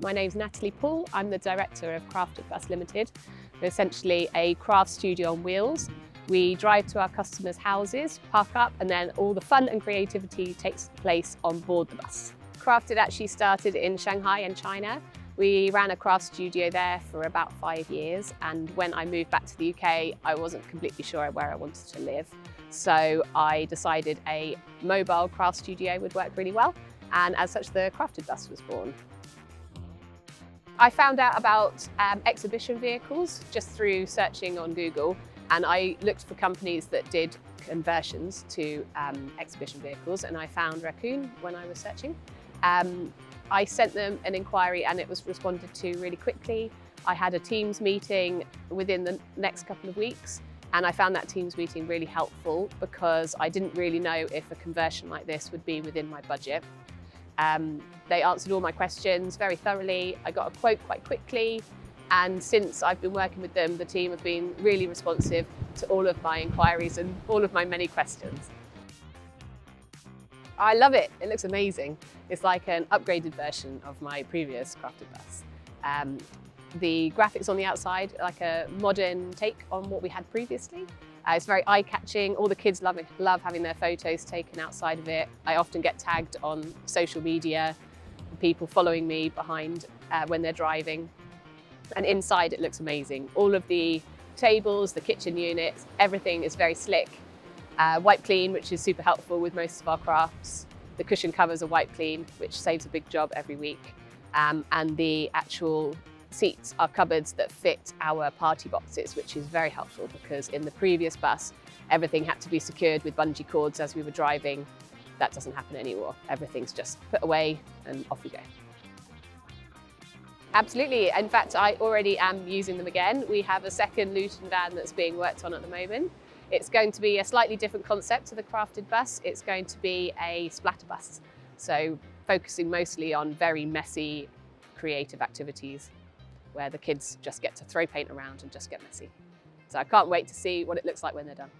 My name's Natalie Poole. I'm the director of Crafted Bus Limited. We're essentially a craft studio on wheels. We drive to our customers' houses, park up, and then all the fun and creativity takes place on board the bus. Crafted actually started in Shanghai in China. We ran a craft studio there for about 5 years, and when I moved back to the UK, I wasn't completely sure where I wanted to live. So I decided a mobile craft studio would work really well, and as such the Crafted Bus was born. I found out about exhibition vehicles just through searching on Google, and I looked for companies that did conversions to exhibition vehicles, and I found Raccoon when I was searching. I sent them an inquiry and it was responded to really quickly. I had a Teams meeting within the next couple of weeks, and I found that Teams meeting really helpful because I didn't really know if a conversion like this would be within my budget. They answered all my questions very thoroughly. I got a quote quite quickly, and since I've been working with them, the team have been really responsive to all of my inquiries and all of my many questions. I love it. It looks amazing. It's like an upgraded version of my previous Crafted Bus. The graphics on the outside are like a modern take on what we had previously. It's very eye-catching. All the kids love having their photos taken outside of it. I often get tagged on social media, people following me behind when they're driving. And inside it looks amazing. All of the tables, the kitchen units, everything is very slick. Wipe clean, which is super helpful with most of our crafts. The cushion covers are wipe clean, which saves a big job every week. And the actual seats are cupboards that fit our party boxes, which is very helpful because in the previous bus, everything had to be secured with bungee cords as we were driving. That doesn't happen anymore. Everything's just put away and off we go. Absolutely. In fact, I already am using them again. We have a second Luton van that's being worked on at the moment. It's going to be a slightly different concept to the Crafted Bus. It's going to be a splatter bus. So focusing mostly on very messy, creative activities where the kids just get to throw paint around and just get messy. So I can't wait to see what it looks like when they're done.